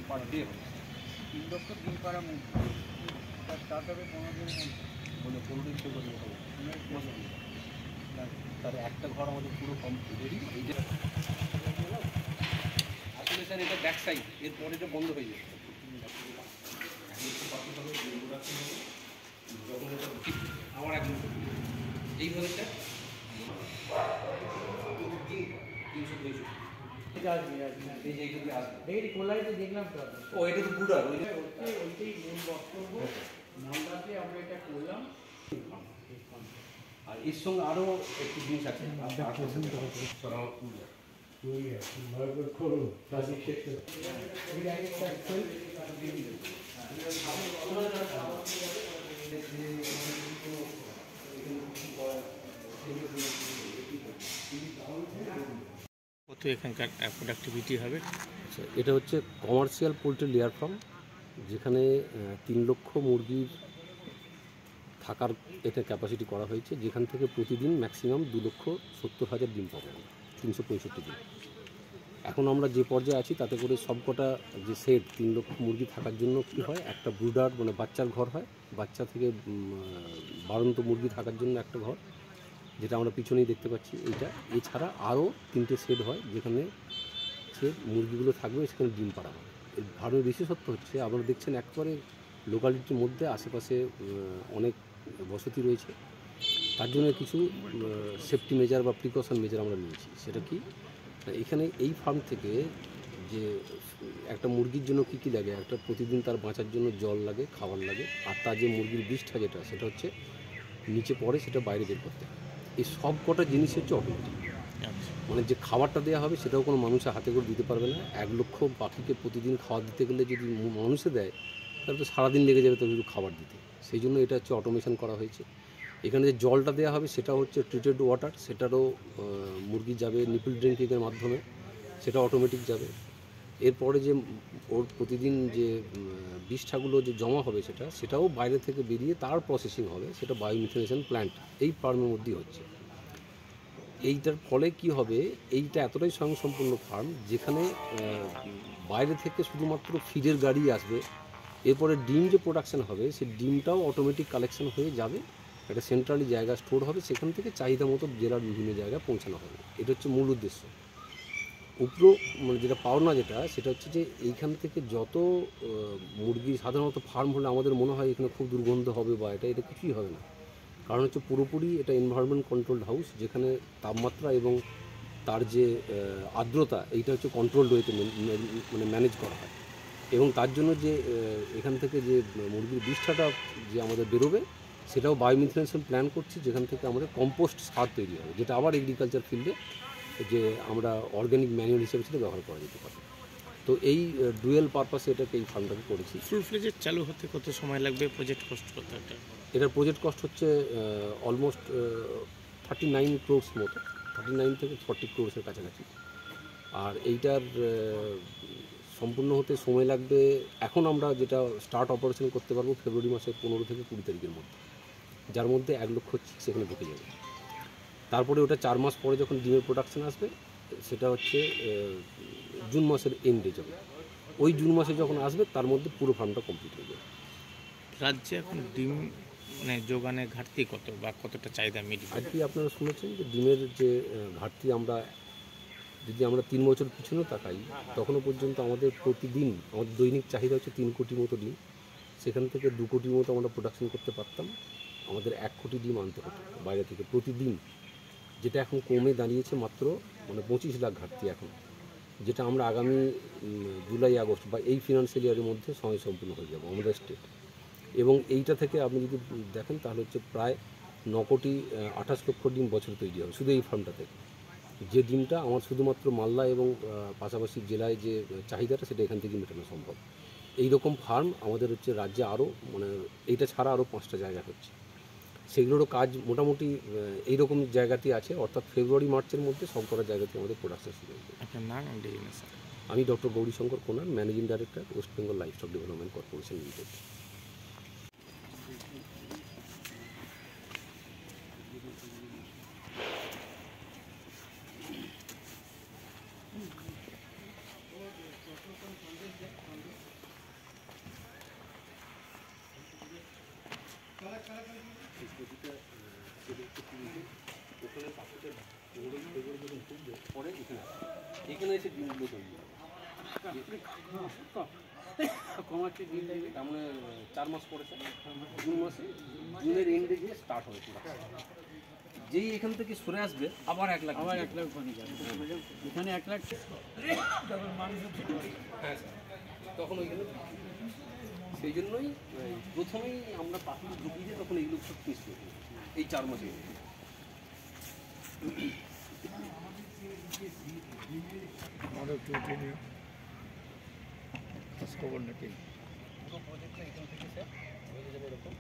Per day হয় 3 লক্ষ ডিম পাড়া মুরগি স্টার্ট হবে 15 দিনের মধ্যে, মানে 15 দিন থেকে কত হবে তার একটা ঘর আমাদের পুরো কমপ্লিট। এইটা আসলে স্যার এটা ব্যাক সাইড, এরপরে এটা বন্ধ হয়ে যাবে। আমার একদম এইভাবে স্যার 300 দেখলাম তো ও এটা তো বুডার ওইটাই মূল বক্তব্য। মালদাতে আমরা এটা করলাম। আর এর সঙ্গে আরও একটি জিনিস আছে কত এখানকার প্রোডাক্টিভিটি হবে? এটা হচ্ছে কমার্শিয়াল পোলট্রি লেয়ার ফার্ম, যেখানে 3 লক্ষ মুরগির থাকার এটা ক্যাপাসিটি করা হয়েছে, যেখান থেকে প্রতিদিন ম্যাক্সিমাম 2,70,000 ডিম পাবো, 365 দিন। এখন আমরা যে পর্যায়ে আছি তাতে করে সবকটা যে সেট 3 লক্ষ মুরগি থাকার জন্য কী হয়, একটা ব্রুডার মানে বাচ্চার ঘর হয়, বাচ্চা থেকে বাড়ন্ত মুরগি থাকার জন্য একটা ঘর, যেটা আমরা পিছনেই দেখতে পাচ্ছি এইটা। এছাড়া আরও 3টে সেট হয় যেখানে সে মুরগিগুলো থাকবে, সেখানে ডিম পাড়া হবে। এর ফার্মের বিশেষত্ব হচ্ছে আপনারা দেখছেন একবারে লোকালিটির মধ্যে আশেপাশে অনেক বসতি রয়েছে, তার জন্য কিছু সেফটি মেজার বা প্রিকশন মেজার আমরা নিয়েছি। সেটা কি, এখানে এই ফার্ম থেকে যে একটা মুরগির জন্য কী কী লাগে, একটা প্রতিদিন তার বাঁচার জন্য জল লাগে, খাবার লাগে, আর তার যে মুরগির বিষ্ঠা যেটা সেটা হচ্ছে নিচে পড়ে, সেটা বাইরে বের করতে হয়। এই সব কটা জিনিস হচ্ছে অটোমেটিক। মানে যে খাবারটা দেওয়া হবে সেটাও কোনো মানুষের হাতে করে দিতে পারবে না। 1 লক্ষ পাখিকে প্রতিদিন খাবার দিতে গেলে যদি মানুষে দেয় তাহলে তো সারাদিন লেগে যাবে তাদের খাবার দিতে। সেই জন্য এটা হচ্ছে অটোমেশন করা হয়েছে। এখানে যে জলটা দেওয়া হবে সেটা হচ্ছে ট্রিটেড ওয়াটার, সেটারও মুরগি যাবে নিপল ড্রিঙ্কিংয়ের মাধ্যমে, সেটা অটোমেটিক যাবে। এরপরে যে ওর প্রতিদিন যে বিষ্ঠাগুলো যে জমা হবে সেটাও বাইরে থেকে বেরিয়ে তার প্রসেসিং হবে, সেটা বায়োমিথেনেশন প্ল্যান্ট এই ফার্মের মধ্যেই হচ্ছে। এইটার ফলে কি হবে, এইটা এতটাই স্বয়ংসম্পূর্ণ ফার্ম যেখানে বাইরে থেকে শুধুমাত্র ফিডের গাড়ি আসবে, এরপরে ডিম যে প্রোডাকশান হবে সেই ডিমটাও অটোমেটিক কালেকশন হয়ে যাবে, একটা সেন্ট্রালি জায়গা স্টোর হবে, সেখান থেকে চাহিদা মতো জেলার বিভিন্ন জায়গায় পৌঁছানো হবে। এটা হচ্ছে মূল উদ্দেশ্য। উপরো মানে যেটা পাওনা সেটা হচ্ছে যে এইখান থেকে যত মুরগি সাধারণত ফার্ম হলে আমাদের মনে হয় এখানে খুব দুর্গন্ধ হবে বা এটা কিছুই হবে না। কারণ হচ্ছে পুরোপুরি এটা এনভায়রনমেন্ট কন্ট্রোলড হাউস, যেখানে তাপমাত্রা এবং তার যে আর্দ্রতা এইটা হচ্ছে কন্ট্রোলড ওয়েতে মানে ম্যানেজ করা হয়। এবং তার জন্য যে এখান থেকে যে মুরগির বিষ্ঠাটা যে আমাদের বেরোবে সেটাও বায়োমিথেনেশন প্ল্যান করছি, যেখান থেকে আমাদের কম্পোস্ট সার তৈরি হবে, যেটা আবার এগ্রিকালচার ফিল্ডে যে আমরা অর্গ্যানিক ম্যানুয়াল হিসেবে সেটা ব্যবহার করা যেতে পারে। তো এই ডুয়েল পারপাসে এটাকে এই ফার্মটাকে করেছি। ফুল ফ্লেজের চালু হতে কত সময় লাগবে, প্রজেক্ট কস্ট কত? এটার প্রজেক্ট কস্ট হচ্ছে অলমোস্ট 39 ক্রোর্স মতো, 39 থেকে 40 ক্রোর্সের কাছাকাছি। আর এইটার সম্পূর্ণ হতে সময় লাগবে, এখন আমরা যেটা স্টার্ট অপারেশন করতে পারবো ফেব্রুয়ারি মাসের 15 থেকে 20 তারিখের মধ্যে, যার মধ্যে 1 লক্ষ সেখানে ঢুকে যাবে। তারপরে ওটা 4 মাস পরে যখন ডিমের প্রোডাকশান আসবে সেটা হচ্ছে জুন মাসের এন্ডে যাবে। ওই জুন মাসে যখন আসবে তার মধ্যে পুরো ফার্মটা কমপ্লিট হয়ে যাবে। রাজ্যে এখন ডিম মানে যোগানের ঘাটতি কত বা কতটা চাহিদা মিটবে? আর কি আপনারা শুনেছেন যে ডিমের যে ঘাটতি, আমরা যদি আমরা 3 বছর পিছনে তাকাই তখনও পর্যন্ত আমাদের প্রতিদিন আমাদের দৈনিক চাহিদা হচ্ছে 3 কোটি মতো ডিম, সেখান থেকে 2 কোটির মতো আমরা প্রোডাকশন করতে পারতাম, আমাদের 1 কোটি ডিম আনতে হতো বাইরে থেকে প্রতিদিন, যেটা এখন কমে দাঁড়িয়েছে মাত্র মানে 25 লাখ ঘাটতি এখন, যেটা আমরা আগামী জুলাই আগস্ট বা এই ফিনান্সিয়াল ইয়ারের মধ্যে সম্পূর্ণ হয়ে যাবো আমাদের স্টেট। এবং এইটা থেকে আপনি যদি দেখেন তাহলে হচ্ছে প্রায় 9 কোটি 28 লক্ষ ডিম বছর তৈরি হবে শুধু এই ফার্মটা থেকে, যে ডিমটা আমার শুধুমাত্র মালদা এবং পাশাপাশি জেলায় যে চাহিদাটা সেটা এখান থেকে মেটানো সম্ভব। এই রকম ফার্ম আমাদের হচ্ছে রাজ্যে আরও মানে এইটা ছাড়া আরও 5টা জায়গা হচ্ছে, সেগুলোরও কাজ মোটামুটি এইরকম জায়গাতেই আছে, অর্থাৎ ফেব্রুয়ারি মার্চের মধ্যে সব কটা জায়গাতে আমাদের প্রোডাকশন শুরু হয়ে যাবে। আপনার নাম? আমি ডক্টর গৌরীশঙ্কর কোনার, managing director, West Bengal livestock development corporation limited. এই প্রতিটা শেডের প্রতিনিধি ওখানে পাখিটা 15 ফেব্রুয়ারি যখন ঢুকবে পরে এখানে এসে ডিমগুলো তৈরি হবে। কমার্সের ডিম দেবে তার মানে 4 মাস পরে স্যার জুন মাসে, জুনের এন্ডে গিয়ে স্টার্ট হবে পুরো। যেই এখান থেকে সরে আসবে আবার 1 লাখ, আবার 1 লাখ ওখানে যাবে। এখানে 1 লাখ হ্যাঁ স্যার, তখন ওইখানে সেই জন্যই প্রথমেই আমরা পাখি ঢুকিয়ে দিই, তখন এইগুলো সব মিস করি এই 4 মাসে। আমাদের একটু উঠে নিয়ে খবর নাকি পুরো প্রজেক্টটা এখান থেকে স্যার হয়ে যাবে এরকম।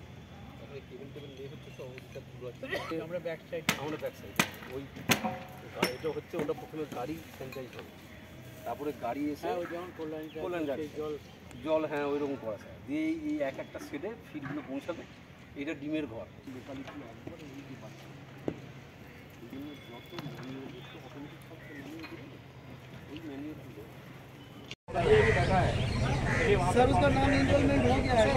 এখন এই কেবল টেবিল নিয়ে হচ্ছে সব অবস্থা পুরো আছে। আমরা ব্যাক সাইড, আমরা ব্যাক সাইড ওই এটা হচ্ছে ওটা প্রথমে গাড়ি স্যানিটাইজ হবে, তারপরে গাড়ি এসে হ্যাঁ ওই যেমন কল্যাণ গাড়ি জল হ্যাঁ ওইরকম করা স্যার দিয়ে এই এক একটা সেটে ফিডগুলো পৌঁছাবে। এটা ডিমের ঘর লোকালিটি একবার এই ডিপার্টমেন্ট এই জন্য যত ম্যানুয়াল দিচ্ছে অটোমেটিক সব ম্যানুয়াল দিলে ওই ম্যানুয়ালগুলো सर उसका नाम इनरोलमेंट हो गया है,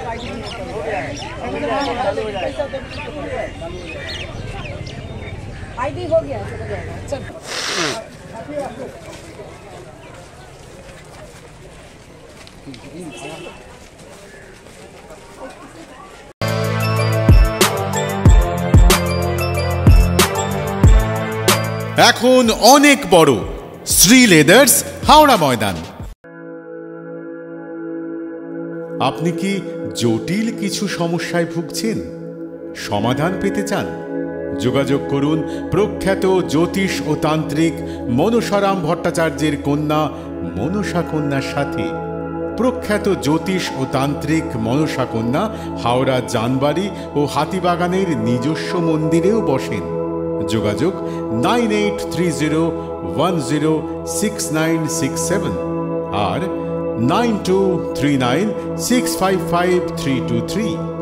आईडी हो गया चला जाएगा। चल এখন অনেক বড় শ্রী লেদার্স হাওড়া ময়দান। আপনি কি জটিল কিছু সমস্যায় ভুগছেন, সমাধান পেতে চান? যোগাযোগ করুন প্রখ্যাত জ্যোতিষ ও তান্ত্রিক মনসারাম ভট্টাচার্যের কন্যা মনসা কন্যার সাথে। প্রখ্যাত জ্যোতিষ ও তান্ত্রিক মনসা কন্যা হাওড়া জানবাড়ি ও হাতিবাগানের নিজস্ব মন্দিরেও বসেন। যোগাযোগ 9830106967 আর 9239655323।